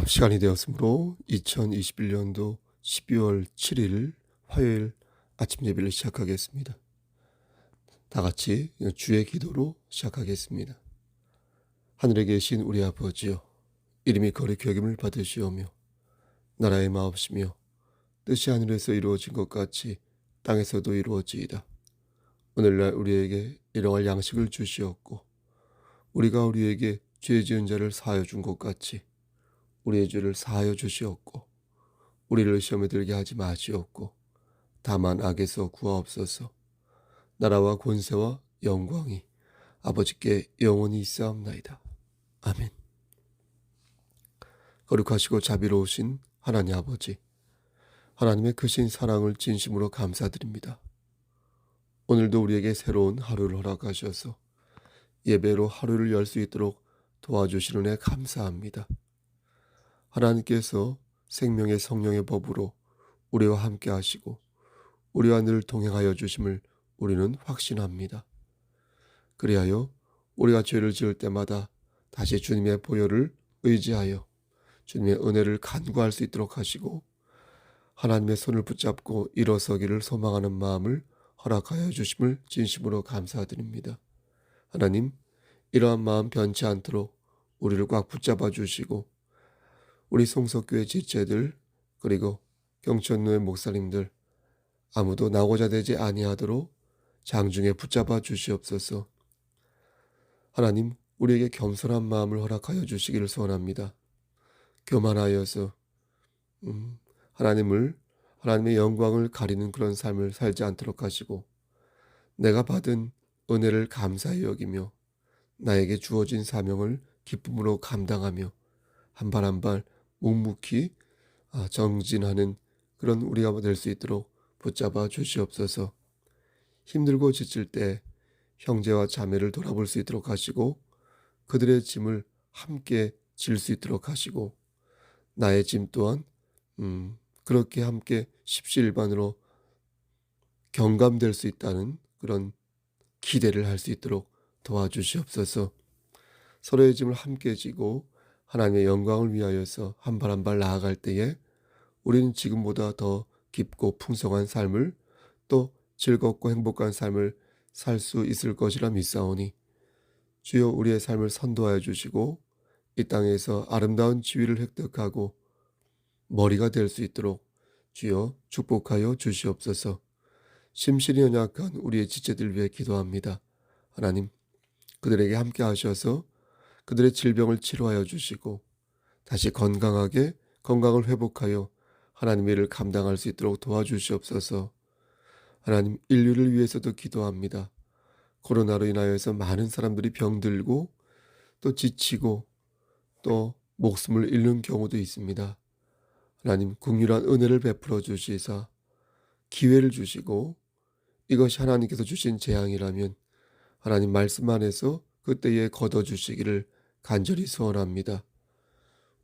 시간이 되었으므로 2021년도 12월 7일 화요일 아침 예배를 시작하겠습니다. 다 같이 주의 기도로 시작하겠습니다. 하늘에 계신 우리 아버지여, 이름이 거룩히 여김을 받으시오며 나라의 마옵시며 뜻이 하늘에서 이루어진 것 같이 땅에서도 이루어지이다. 오늘날 우리에게 일용할 양식을 주시옵고 우리가 우리에게 죄 지은 자를 사하여 준 것 같이 우리의 죄를 사하여 주시옵고 우리를 시험에 들게 하지 마시옵고 다만 악에서 구하옵소서. 나라와 권세와 영광이 아버지께 영원히 있사옵나이다. 아멘. 거룩하시고 자비로우신 하나님 아버지, 하나님의 크신 사랑을 진심으로 감사드립니다. 오늘도 우리에게 새로운 하루를 허락하셔서 예배로 하루를 열 수 있도록 도와주시는 애 감사합니다. 하나님께서 생명의 성령의 법으로 우리와 함께 하시고 우리와 늘 동행하여 주심을 우리는 확신합니다. 그리하여 우리가 죄를 지을 때마다 다시 주님의 보혈을 의지하여 주님의 은혜를 간구할 수 있도록 하시고 하나님의 손을 붙잡고 일어서기를 소망하는 마음을 허락하여 주심을 진심으로 감사드립니다. 하나님, 이러한 마음 변치 않도록 우리를 꽉 붙잡아 주시고 우리 송석교회 지체들 그리고 경천로의 목사님들 아무도 나오고자 되지 아니하도록 장중에 붙잡아 주시옵소서. 하나님, 우리에게 겸손한 마음을 허락하여 주시기를 소원합니다. 교만하여서 하나님의 영광을 가리는 그런 삶을 살지 않도록 하시고 내가 받은 은혜를 감사히 여기며 나에게 주어진 사명을 기쁨으로 감당하며 한 발 한 발 묵묵히 정진하는 그런 우리가 될 수 있도록 붙잡아 주시옵소서. 힘들고 지칠 때 형제와 자매를 돌아볼 수 있도록 하시고 그들의 짐을 함께 질 수 있도록 하시고 나의 짐 또한 그렇게 함께 십시일반으로 경감될 수 있다는 그런 기대를 할 수 있도록 도와주시옵소서. 서로의 짐을 함께 지고 하나님의 영광을 위하여서 한 발 한 발 나아갈 때에 우리는 지금보다 더 깊고 풍성한 삶을 또 즐겁고 행복한 삶을 살 수 있을 것이라 믿사오니 주여 우리의 삶을 선도하여 주시고 이 땅에서 아름다운 지위를 획득하고 머리가 될 수 있도록 주여 축복하여 주시옵소서. 심신이 연약한 우리의 지체들 위해 기도합니다. 하나님, 그들에게 함께 하셔서 그들의 질병을 치료하여 주시고 다시 건강을 회복하여 하나님의 일을 감당할 수 있도록 도와주시옵소서. 하나님, 인류를 위해서도 기도합니다. 코로나로 인하여서 많은 사람들이 병들고 또 지치고 또 목숨을 잃는 경우도 있습니다. 하나님, 긍휼한 은혜를 베풀어 주시사 기회를 주시고 이것이 하나님께서 주신 재앙이라면 하나님 말씀 안에서 그때에 걷어주시기를 간절히 소원합니다.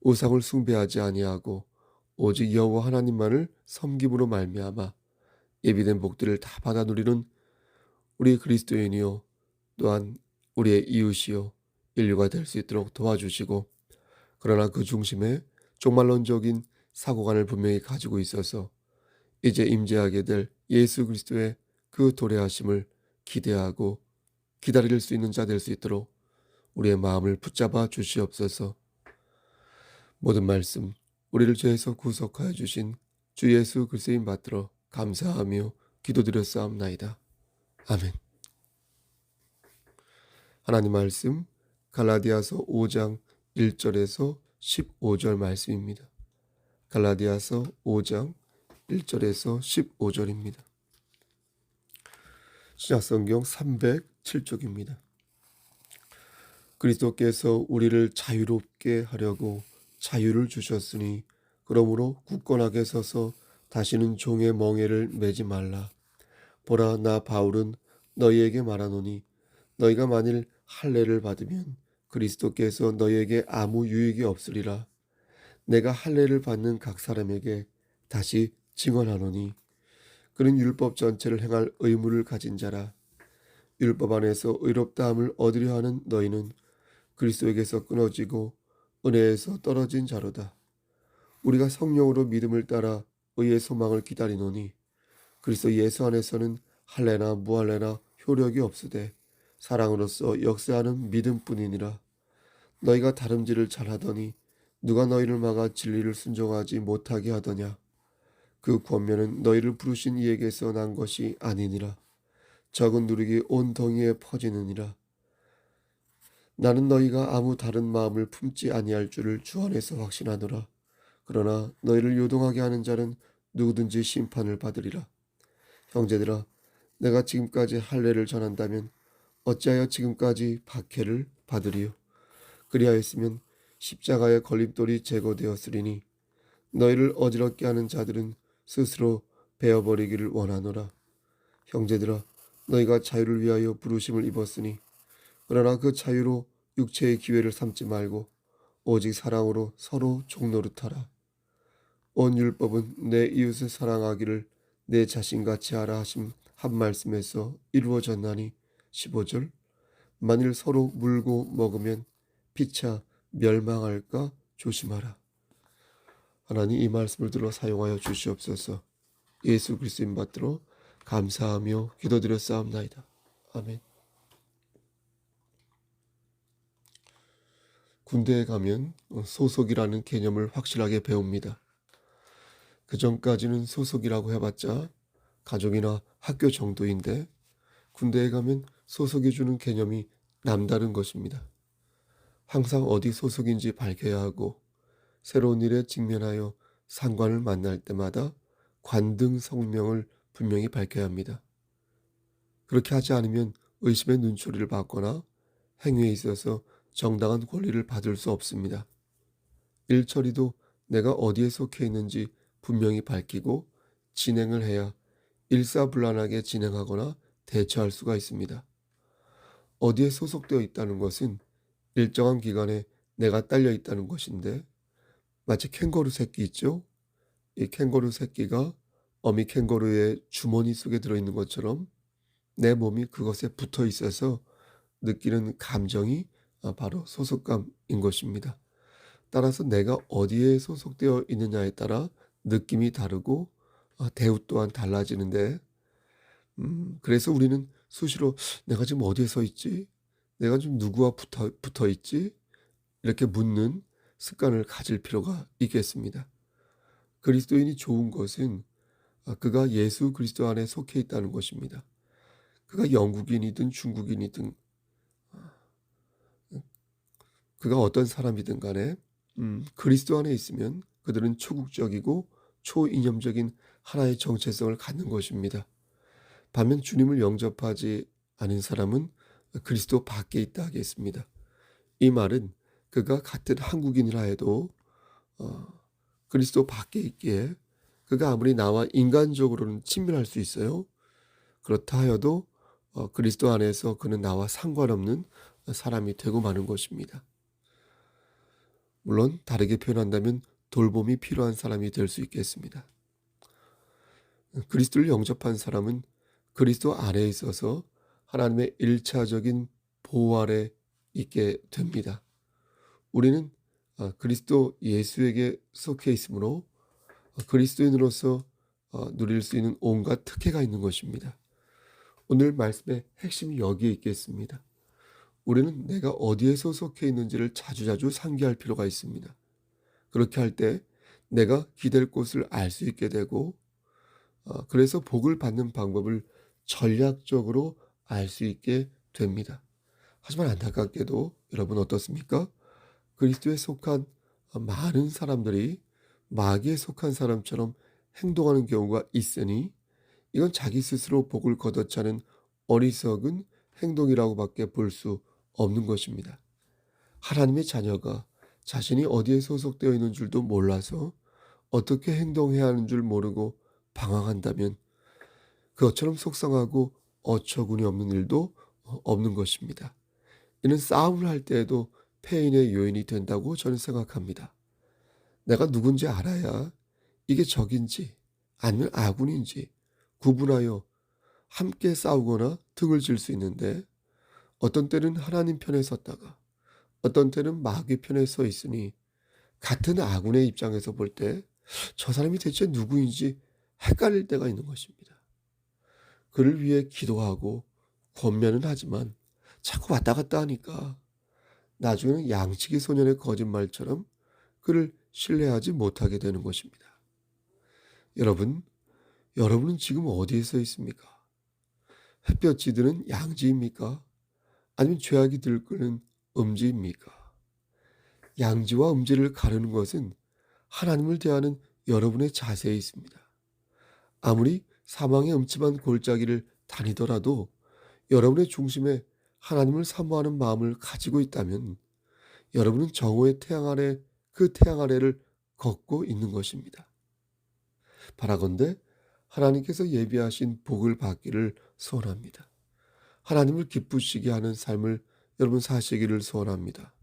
우상을 숭배하지 아니하고 오직 여호와 하나님만을 섬김으로 말미암아 예비된 복들을 다 받아 누리는 우리 그리스도인이요 또한 우리의 이웃이요 인류가 될 수 있도록 도와주시고 그러나 그 중심에 종말론적인 사고관을 분명히 가지고 있어서 이제 임재하게 될 예수 그리스도의 그 도래하심을 기대하고 기다릴 수 있는 자 될 수 있도록 우리의 마음을 붙잡아 주시옵소서. 모든 말씀 우리를 죄에서 구속하여 주신 주 예수 그리스도인 받들어 감사하며 기도드렸사옵나이다. 아멘. 하나님 말씀 갈라디아서 5장 1절에서 15절 말씀입니다. 갈라디아서 5장 1절에서 15절입니다. 신약성경 307쪽입니다. 그리스도께서 우리를 자유롭게 하려고 자유를 주셨으니 그러므로 굳건하게 서서 다시는 종의 멍에를 매지 말라. 보라, 나 바울은 너희에게 말하노니 너희가 만일 할례를 받으면 그리스도께서 너희에게 아무 유익이 없으리라. 내가 할례를 받는 각 사람에게 다시 증언하노니 그는 율법 전체를 행할 의무를 가진 자라. 율법 안에서 의롭다함을 얻으려 하는 너희는 그리스도에게서 끊어지고 은혜에서 떨어진 자로다. 우리가 성령으로 믿음을 따라 의의 소망을 기다리노니 그리스도 예수 안에서는 할례나 무할례나 효력이 없으되 사랑으로서 역사하는 믿음뿐이니라. 너희가 다름질을 잘하더니 누가 너희를 막아 진리를 순종하지 못하게 하더냐. 그 권면은 너희를 부르신 이에게서 난 것이 아니니라. 적은 누룩이 온 덩이에 퍼지느니라. 나는 너희가 아무 다른 마음을 품지 아니할 줄을 주 안에서 확신하노라. 그러나 너희를 요동하게 하는 자는 누구든지 심판을 받으리라. 형제들아, 내가 지금까지 할례를 전한다면 어찌하여 지금까지 박해를 받으리요? 그리하였으면 십자가의 걸림돌이 제거되었으리니 너희를 어지럽게 하는 자들은 스스로 베어버리기를 원하노라. 형제들아, 너희가 자유를 위하여 부르심을 입었으니 그러나 그 자유로 육체의 기회를 삼지 말고 오직 사랑으로 서로 종노릇하라. 온 율법은 내 이웃을 사랑하기를 내 자신같이 하라 하심 한 말씀에서 이루어졌나니 15절. 만일 서로 물고 먹으면 피차 멸망할까 조심하라. 하나님, 이 말씀을 들어 사용하여 주시옵소서. 예수 그리스도인 받들어 감사하며 기도드렸사옵나이다. 아멘. 군대에 가면 소속이라는 개념을 확실하게 배웁니다. 그 전까지는 소속이라고 해봤자 가족이나 학교 정도인데 군대에 가면 소속이 주는 개념이 남다른 것입니다. 항상 어디 소속인지 밝혀야 하고 새로운 일에 직면하여 상관을 만날 때마다 관등 성명을 분명히 밝혀야 합니다. 그렇게 하지 않으면 의심의 눈초리를 받거나 행위에 있어서 정당한 권리를 받을 수 없습니다. 일 처리도 내가 어디에 속해 있는지 분명히 밝히고 진행을 해야 일사불란하게 진행하거나 대처할 수가 있습니다. 어디에 소속되어 있다는 것은 일정한 기간에 내가 딸려 있다는 것인데 마치 캥거루 새끼 있죠? 이 캥거루 새끼가 어미 캥거루의 주머니 속에 들어있는 것처럼 내 몸이 그것에 붙어 있어서 느끼는 감정이 바로 소속감인 것입니다. 따라서 내가 어디에 소속되어 있느냐에 따라 느낌이 다르고 대우 또한 달라지는데 그래서 우리는 수시로 내가 지금 어디에 서 있지? 내가 지금 누구와 붙어 있지? 이렇게 묻는 습관을 가질 필요가 있겠습니다. 그리스도인이 좋은 것은 그가 예수 그리스도 안에 속해 있다는 것입니다. 그가 영국인이든 중국인이든 그가 어떤 사람이든 간에 그리스도 안에 있으면 그들은 초국적이고 초이념적인 하나의 정체성을 갖는 것입니다. 반면 주님을 영접하지 않은 사람은 그리스도 밖에 있다 하겠습니다. 이 말은 그가 같은 한국인이라 해도 그리스도 밖에 있기에 그가 아무리 나와 인간적으로는 친밀할 수 있어요. 그렇다 하여도 그리스도 안에서 그는 나와 상관없는 사람이 되고 마는 것입니다. 물론 다르게 표현한다면 돌봄이 필요한 사람이 될 수 있겠습니다. 그리스도를 영접한 사람은 그리스도 안에 있어서 하나님의 일차적인 보호 아래 있게 됩니다. 우리는 그리스도 예수에게 속해 있으므로 그리스도인으로서 누릴 수 있는 온갖 특혜가 있는 것입니다. 오늘 말씀의 핵심이 여기에 있겠습니다. 우리는 내가 어디에 소속해 있는지를 자주자주 상기할 필요가 있습니다. 그렇게 할 때 내가 기댈 곳을 알 수 있게 되고 그래서 복을 받는 방법을 전략적으로 알 수 있게 됩니다. 하지만 안타깝게도 여러분 어떻습니까? 그리스도에 속한 많은 사람들이 마귀에 속한 사람처럼 행동하는 경우가 있으니 이건 자기 스스로 복을 걷어차는 어리석은 행동이라고밖에 볼 수 없는 것입니다. 하나님의 자녀가 자신이 어디에 소속되어 있는 줄도 몰라서 어떻게 행동해야 하는 줄 모르고 방황한다면 그것처럼 속상하고 어처구니 없는 일도 없는 것입니다. 이는 싸움을 할 때에도 패인의 요인이 된다고 저는 생각합니다. 내가 누군지 알아야 이게 적인지 아니면 아군인지 구분하여 함께 싸우거나 등을 질 수 있는데 어떤 때는 하나님 편에 섰다가 어떤 때는 마귀 편에 서 있으니 같은 아군의 입장에서 볼 때 저 사람이 대체 누구인지 헷갈릴 때가 있는 것입니다. 그를 위해 기도하고 권면은 하지만 자꾸 왔다 갔다 하니까 나중에는 양치기 소년의 거짓말처럼 그를 신뢰하지 못하게 되는 것입니다. 여러분, 여러분은 지금 어디에 서 있습니까? 햇볕이 드는 양지입니까? 아니면 죄악이 들끓는 음지입니까? 양지와 음지를 가르는 것은 하나님을 대하는 여러분의 자세에 있습니다. 아무리 사망의 음침한 골짜기를 다니더라도 여러분의 중심에 하나님을 사모하는 마음을 가지고 있다면 여러분은 정오의 태양 아래 그 태양 아래를 걷고 있는 것입니다. 바라건대 하나님께서 예비하신 복을 받기를 소원합니다. 하나님을 기쁘시게 하는 삶을 여러분 사시기를 소원합니다.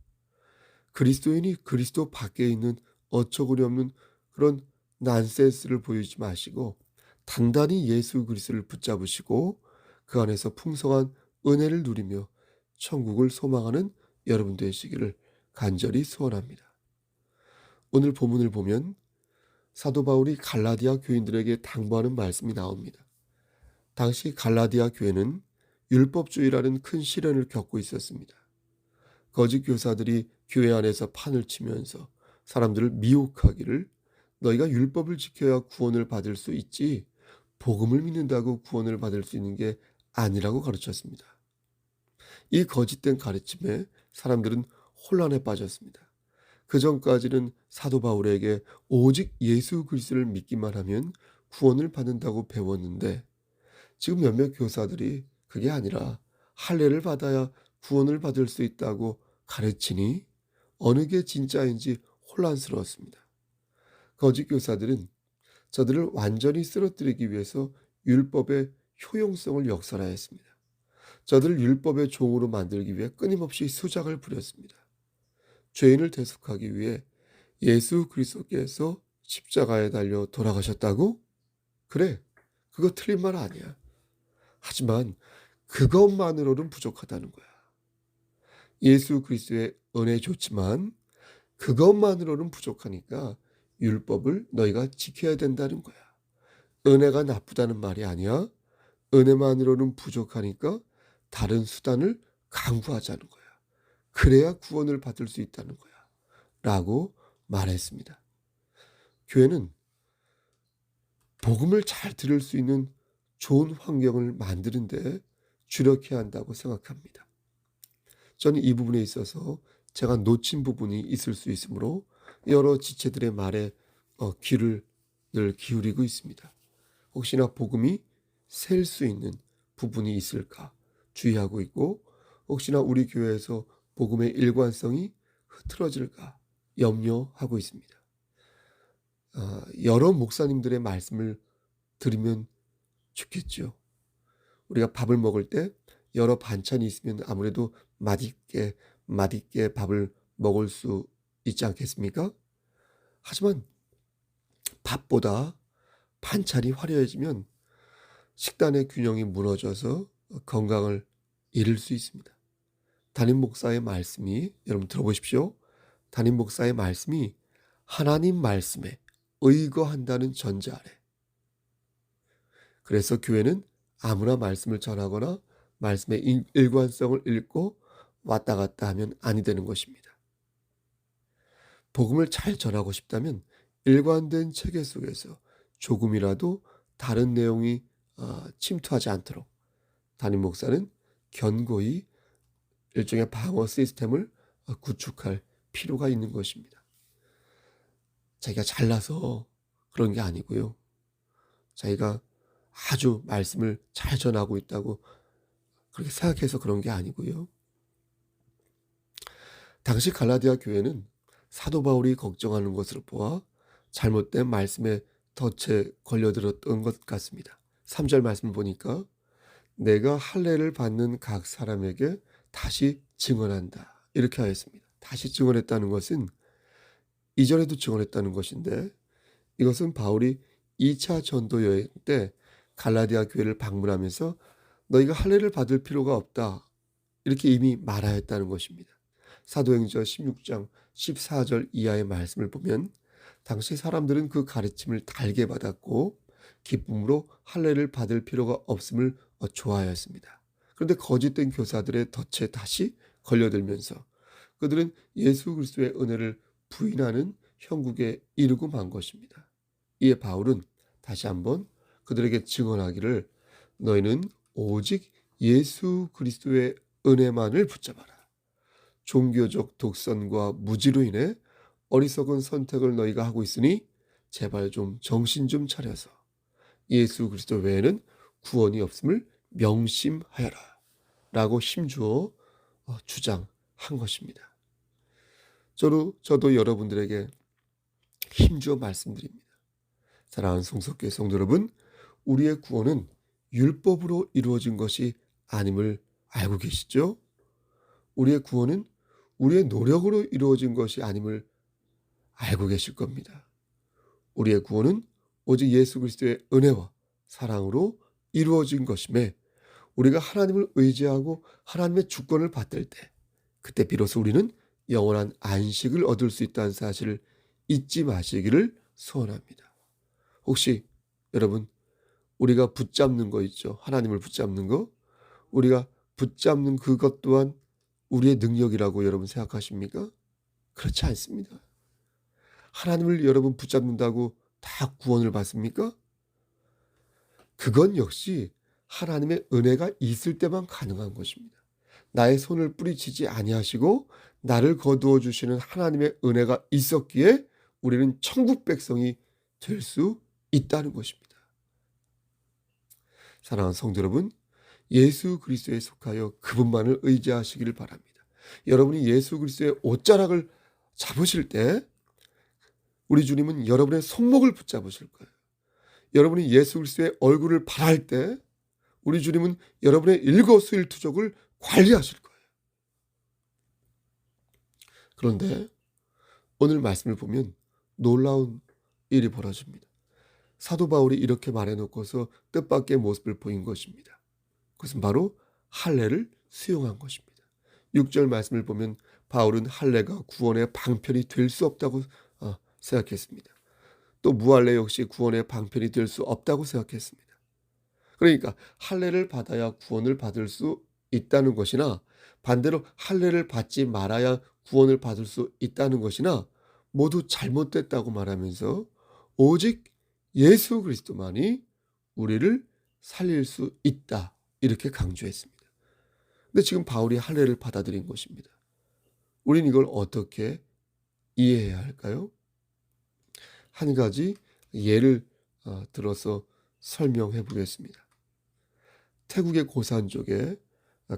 그리스도인이 그리스도 밖에 있는 어처구니 없는 그런 난센스를 보이지 마시고 단단히 예수 그리스도를 붙잡으시고 그 안에서 풍성한 은혜를 누리며 천국을 소망하는 여러분 되시기를 간절히 소원합니다. 오늘 본문을 보면 사도 바울이 갈라디아 교인들에게 당부하는 말씀이 나옵니다. 당시 갈라디아 교회는 율법주의라는 큰 시련을 겪고 있었습니다. 거짓 교사들이 교회 안에서 판을 치면서 사람들을 미혹하기를 너희가 율법을 지켜야 구원을 받을 수 있지 복음을 믿는다고 구원을 받을 수 있는 게 아니라고 가르쳤습니다. 이 거짓된 가르침에 사람들은 혼란에 빠졌습니다. 그 전까지는 사도 바울에게 오직 예수 그리스도를 믿기만 하면 구원을 받는다고 배웠는데 지금 몇몇 교사들이 그게 아니라 할례를 받아야 구원을 받을 수 있다고 가르치니 어느 게 진짜인지 혼란스러웠습니다. 거짓 교사들은 저들을 완전히 쓰러뜨리기 위해서 율법의 효용성을 역설하였습니다. 저들을 율법의 종으로 만들기 위해 끊임없이 수작을 부렸습니다. 죄인을 대속하기 위해 예수 그리스도께서 십자가에 달려 돌아가셨다고? 그래, 그거 틀린 말 아니야. 하지만 그것만으로는 부족하다는 거야. 예수 그리스도의 은혜 좋지만 그것만으로는 부족하니까 율법을 너희가 지켜야 된다는 거야. 은혜가 나쁘다는 말이 아니야. 은혜만으로는 부족하니까 다른 수단을 강구하자는 거야. 그래야 구원을 받을 수 있다는 거야. 라고 말했습니다. 교회는 복음을 잘 들을 수 있는 좋은 환경을 만드는데 주력해야 한다고 생각합니다. 저는 이 부분에 있어서 제가 놓친 부분이 있을 수 있으므로 여러 지체들의 말에 귀를 늘 기울이고 있습니다. 혹시나 복음이 셀 수 있는 부분이 있을까 주의하고 있고 혹시나 우리 교회에서 복음의 일관성이 흐트러질까 염려하고 있습니다. 여러 목사님들의 말씀을 들으면 좋겠죠. 우리가 밥을 먹을 때 여러 반찬이 있으면 아무래도 맛있게 밥을 먹을 수 있지 않겠습니까? 하지만 밥보다 반찬이 화려해지면 식단의 균형이 무너져서 건강을 잃을 수 있습니다. 담임 목사의 말씀이 여러분 들어보십시오. 담임 목사의 말씀이 하나님 말씀에 의거한다는 전제 아래. 그래서 교회는 아무나 말씀을 전하거나 말씀의 일관성을 읽고 왔다 갔다 하면 아니 되는 것입니다. 복음을 잘 전하고 싶다면 일관된 체계 속에서 조금이라도 다른 내용이 침투하지 않도록 담임 목사는 견고히 일종의 방어 시스템을 구축할 필요가 있는 것입니다. 자기가 잘나서 그런 게 아니고요. 자기가 아주 말씀을 잘 전하고 있다고 그렇게 생각해서 그런 게 아니고요. 당시 갈라디아 교회는 사도 바울이 걱정하는 것으로 보아 잘못된 말씀에 덫에 걸려들었던 것 같습니다. 3절 말씀을 보니까 내가 할례를 받는 각 사람에게 다시 증언한다. 이렇게 하였습니다. 다시 증언했다는 것은 이전에도 증언했다는 것인데 이것은 바울이 2차 전도 여행 때 갈라디아 교회를 방문하면서 너희가 할례를 받을 필요가 없다. 이렇게 이미 말하였다는 것입니다. 사도행전 16장 14절 이하의 말씀을 보면 당시 사람들은 그 가르침을 달게 받았고 기쁨으로 할례를 받을 필요가 없음을 좋아하였습니다. 그런데 거짓된 교사들의 덫에 다시 걸려들면서 그들은 예수 그리스도의 은혜를 부인하는 형국에 이르고 만 것입니다. 이에 바울은 다시 한번 그들에게 증언하기를 너희는 오직 예수 그리스도의 은혜만을 붙잡아라. 종교적 독선과 무지로 인해 어리석은 선택을 너희가 하고 있으니 제발 좀 정신 좀 차려서 예수 그리스도 외에는 구원이 없음을 명심하여라 라고 힘주어 주장한 것입니다. 저도 여러분들에게 힘주어 말씀드립니다. 사랑하는 성석교회 성도 여러분, 우리의 구원은 율법으로 이루어진 것이 아님을 알고 계시죠? 우리의 구원은 우리의 노력으로 이루어진 것이 아님을 알고 계실 겁니다. 우리의 구원은 오직 예수 그리스도의 은혜와 사랑으로 이루어진 것임에 우리가 하나님을 의지하고 하나님의 주권을 받들 때 그때 비로소 우리는 영원한 안식을 얻을 수 있다는 사실을 잊지 마시기를 소원합니다. 혹시 여러분 우리가 붙잡는 거 있죠? 하나님을 붙잡는 거. 우리가 붙잡는 그것 또한 우리의 능력이라고 여러분 생각하십니까? 그렇지 않습니다. 하나님을 여러분 붙잡는다고 다 구원을 받습니까? 그건 역시 하나님의 은혜가 있을 때만 가능한 것입니다. 나의 손을 뿌리치지 아니하시고 나를 거두어 주시는 하나님의 은혜가 있었기에 우리는 천국 백성이 될 수 있다는 것입니다. 사랑하는 성도 여러분, 예수 그리스도에 속하여 그분만을 의지하시기를 바랍니다. 여러분이 예수 그리스도의 옷자락을 잡으실 때 우리 주님은 여러분의 손목을 붙잡으실 거예요. 여러분이 예수 그리스도의 얼굴을 바랄 때 우리 주님은 여러분의 일거수일투족을 관리하실 거예요. 그런데 오늘 말씀을 보면 놀라운 일이 벌어집니다. 사도 바울이 이렇게 말해놓고서 뜻밖의 모습을 보인 것입니다. 그것은 바로 할례를 수용한 것입니다. 6절 말씀을 보면 바울은 할례가 구원의 방편이 될 수 없다고 생각했습니다. 또 무할례 역시 구원의 방편이 될 수 없다고 생각했습니다. 그러니까 할례를 받아야 구원을 받을 수 있다는 것이나 반대로 할례를 받지 말아야 구원을 받을 수 있다는 것이나 모두 잘못됐다고 말하면서 오직 예수 그리스도만이 우리를 살릴 수 있다 이렇게 강조했습니다. 근데 지금 바울이 할례를 받아들인 것입니다. 우린 이걸 어떻게 이해해야 할까요? 한 가지 예를 들어서 설명해 보겠습니다. 태국의 고산족에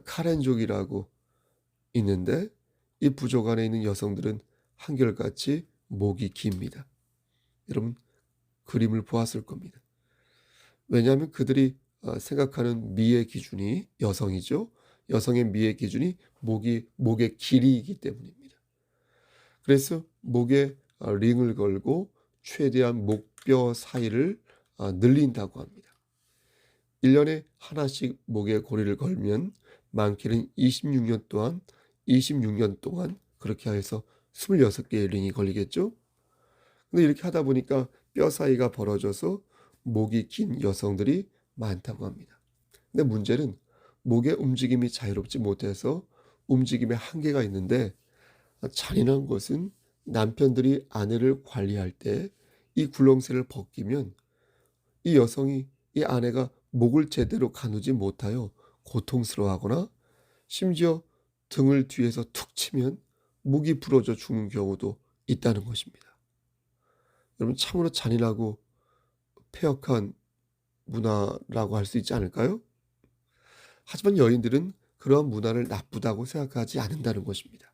카렌족이라고 있는데 이 부족 안에 있는 여성들은 한결같이 목이 깁니다. 여러분 그림을 보았을 겁니다. 왜냐하면 그들이 생각하는 미의 기준이 여성이죠. 여성의 미의 기준이 목의 길이이기 때문입니다. 그래서 목에 링을 걸고 최대한 목뼈 사이를 늘린다고 합니다. 1년에 하나씩 목에 고리를 걸면 많게는 26년 동안 그렇게 해서 26개의 링이 걸리겠죠. 근데 이렇게 하다 보니까 뼈 사이가 벌어져서 목이 긴 여성들이 많다고 합니다. 근데 문제는 목의 움직임이 자유롭지 못해서 움직임에 한계가 있는데 잔인한 것은 남편들이 아내를 관리할 때 이 굴렁쇠를 벗기면 이 여성이 이 아내가 목을 제대로 가누지 못하여 고통스러워하거나 심지어 등을 뒤에서 툭 치면 목이 부러져 죽는 경우도 있다는 것입니다. 여러분 참으로 잔인하고 폐역한 문화라고 할 수 있지 않을까요? 하지만 여인들은 그러한 문화를 나쁘다고 생각하지 않는다는 것입니다.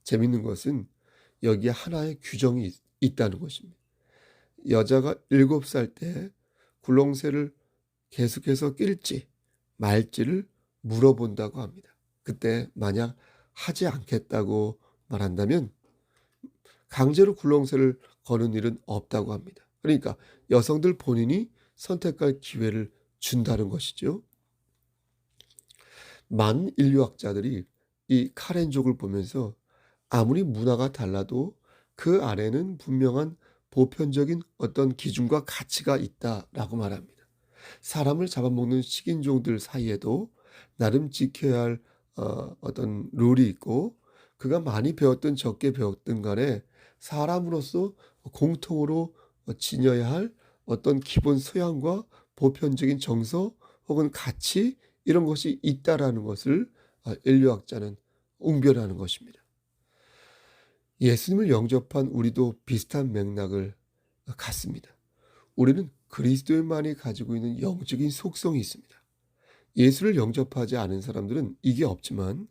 재밌는 것은 여기에 하나의 규정이 있다는 것입니다. 여자가 7살 때 굴렁쇠를 계속해서 낄지 말지를 물어본다고 합니다. 그때 만약 하지 않겠다고 말한다면 강제로 굴렁쇠를 거는 일은 없다고 합니다. 그러니까 여성들 본인이 선택할 기회를 준다는 것이죠. 많은 인류학자들이 이 카렌족을 보면서 아무리 문화가 달라도 그 안에는 분명한 보편적인 어떤 기준과 가치가 있다라고 말합니다. 사람을 잡아먹는 식인종들 사이에도 나름 지켜야 할 어떤 룰이 있고, 그가 많이 배웠든 적게 배웠든 간에 사람으로서 공통으로 지녀야 할 어떤 기본 소양과 보편적인 정서 혹은 가치, 이런 것이 있다라는 것을 인류학자는 웅변하는 것입니다. 예수님을 영접한 우리도 비슷한 맥락을 갖습니다. 우리는 그리스도인만이 가지고 있는 영적인 속성이 있습니다. 예수를 영접하지 않은 사람들은 이게 없지만,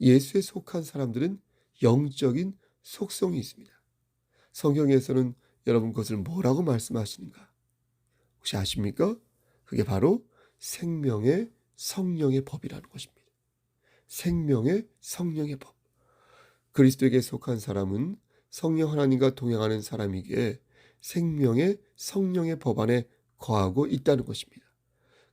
예수에 속한 사람들은 영적인 속성이 있습니다. 성경에서는 여러분 그것을 뭐라고 말씀하시는가 혹시 아십니까? 그게 바로 생명의 성령의 법이라는 것입니다. 생명의 성령의 법. 그리스도에게 속한 사람은 성령 하나님과 동행하는 사람이기에 생명의 성령의 법 안에 거하고 있다는 것입니다.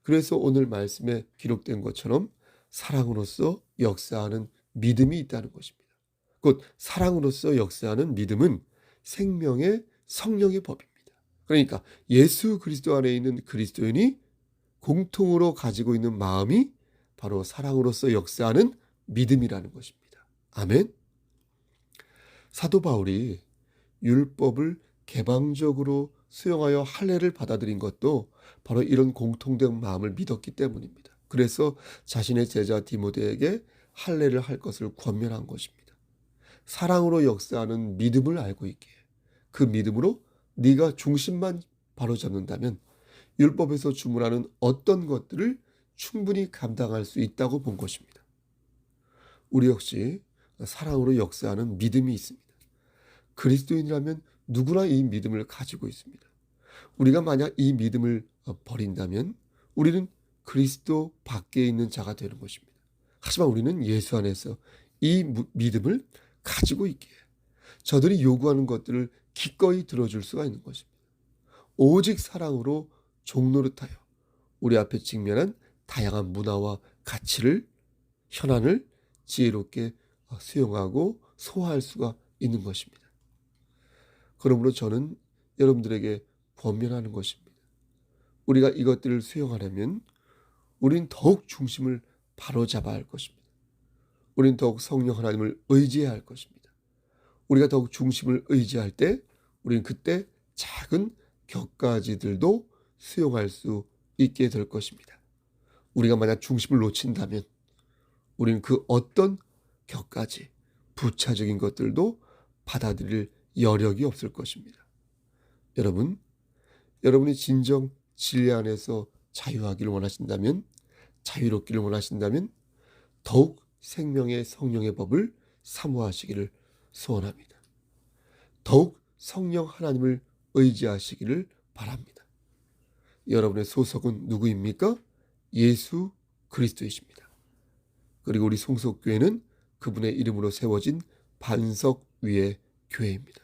그래서 오늘 말씀에 기록된 것처럼 사랑으로서 역사하는 믿음이 있다는 것입니다. 곧 사랑으로서 역사하는 믿음은 생명의 성령의 법입니다. 그러니까 예수 그리스도 안에 있는 그리스도인이 공통으로 가지고 있는 마음이 바로 사랑으로서 역사하는 믿음이라는 것입니다. 아멘. 사도 바울이 율법을 개방적으로 수용하여 할례를 받아들인 것도 바로 이런 공통된 마음을 믿었기 때문입니다. 그래서 자신의 제자 디모데에게 할례를 할 것을 권면한 것입니다. 사랑으로 역사하는 믿음을 알고 있기에 그 믿음으로 네가 중심만 바로잡는다면 율법에서 주문하는 어떤 것들을 충분히 감당할 수 있다고 본 것입니다. 우리 역시 사랑으로 역사하는 믿음이 있습니다. 그리스도인이라면 누구나 이 믿음을 가지고 있습니다. 우리가 만약 이 믿음을 버린다면 우리는 그리스도 밖에 있는 자가 되는 것입니다. 하지만 우리는 예수 안에서 이 믿음을 가지고 있기에 저들이 요구하는 것들을 기꺼이 들어줄 수가 있는 것입니다. 오직 사랑으로 종노릇하여 우리 앞에 직면한 다양한 문화와 가치를, 현안을 지혜롭게 수용하고 소화할 수가 있는 것입니다. 그러므로 저는 여러분들에게 권면하는 것입니다. 우리가 이것들을 수용하려면 우린 더욱 중심을 바로잡아야 할 것입니다. 우린 더욱 성령 하나님을 의지해야 할 것입니다. 우리가 더욱 중심을 의지할 때 우린 그때 작은 격가지들도 수용할 수 있게 될 것입니다. 우리가 만약 중심을 놓친다면 우리는 그 어떤 격가지, 부차적인 것들도 받아들일 여력이 없을 것입니다. 여러분이 진정 진리 안에서 자유하기를 원하신다면, 자유롭기를 원하신다면 더욱 생명의 성령의 법을 사모하시기를 소원합니다. 더욱 성령 하나님을 의지하시기를 바랍니다. 여러분의 소속은 누구입니까? 예수 그리스도이십니다. 그리고 우리 송속교회는 그분의 이름으로 세워진 반석 위의 교회입니다.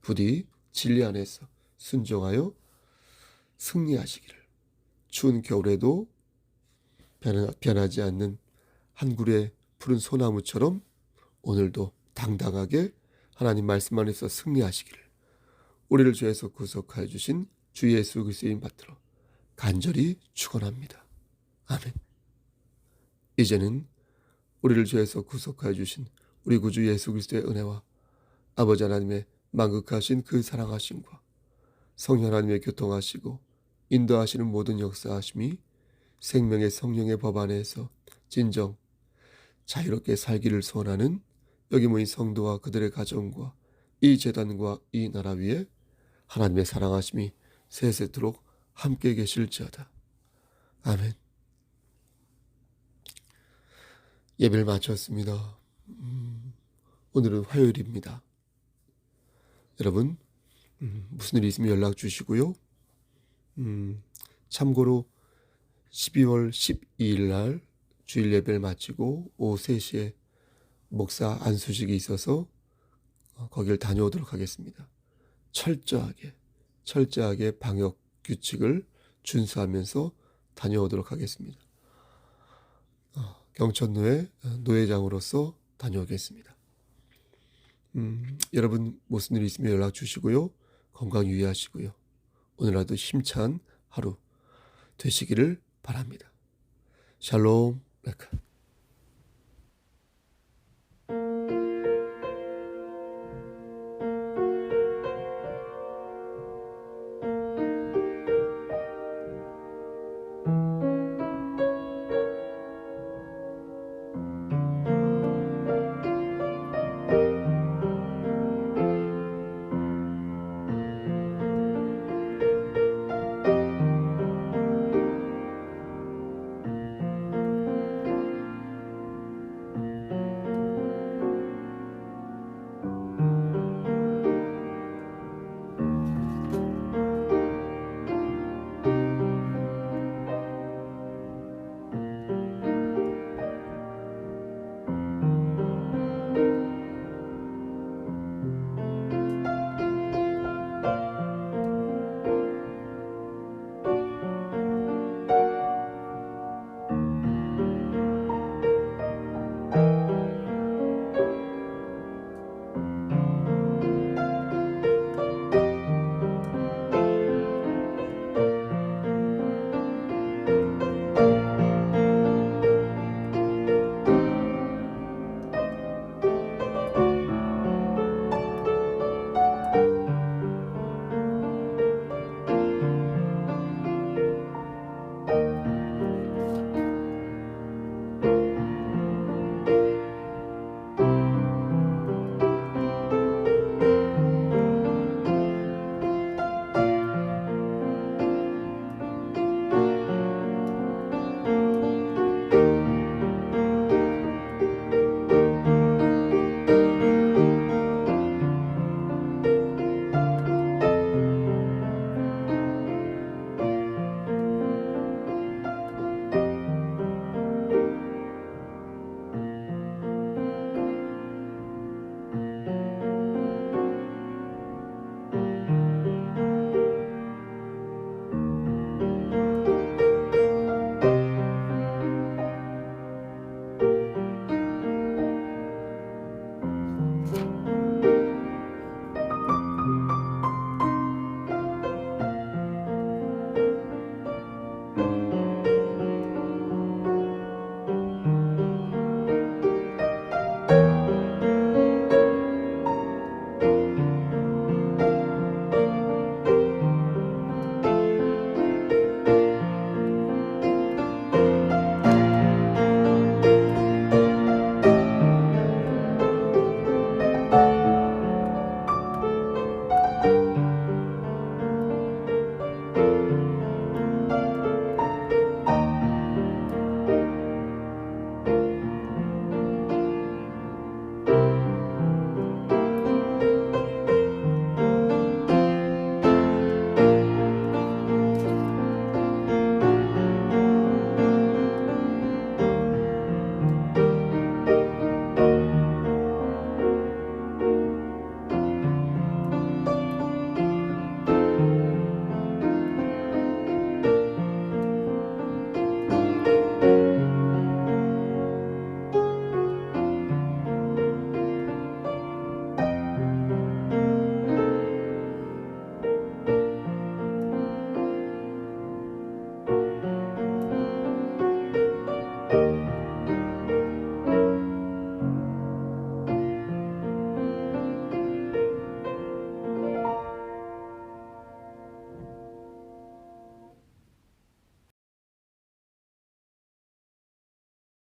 부디 진리 안에서 순종하여 승리하시기를, 추운 겨울에도 변하지 않는 한 그루의 푸른 소나무처럼 오늘도 당당하게 하나님 말씀 안에서 승리하시기를 우리를 죄에서 구속하여 주신 주 예수 그리스도의 받들어 간절히 축원합니다. 아멘. 이제는 우리를 죄에서 구속하여 주신 우리 구주 예수 그리스도의 은혜와 아버지 하나님의 만극하신 그 사랑하심과 성령 하나님의 교통하시고 인도하시는 모든 역사하심이 생명의 성령의 법 안에서 진정 자유롭게 살기를 소원하는 여기 모인 성도와 그들의 가정과 이 제단과 이 나라 위에 하나님의 사랑하심이 세세토록 함께 계실지어다. 아멘. 예배를 마쳤습니다. 오늘은 화요일입니다. 여러분 무슨 일이 있으면 연락 주시고요. 참고로 12월 12일 날 주일 예배를 마치고 오후 3시에 목사 안수식이 있어서 거기를 다녀오도록 하겠습니다. 철저하게 방역 규칙을 준수하면서 다녀오도록 하겠습니다. 경천노회 노회장으로서 다녀오겠습니다. 여러분 무슨 일 있으면 연락 주시고요. 건강 유의하시고요. 오늘 하루 힘찬 하루 되시기를 바랍니다. 샬롬 레카.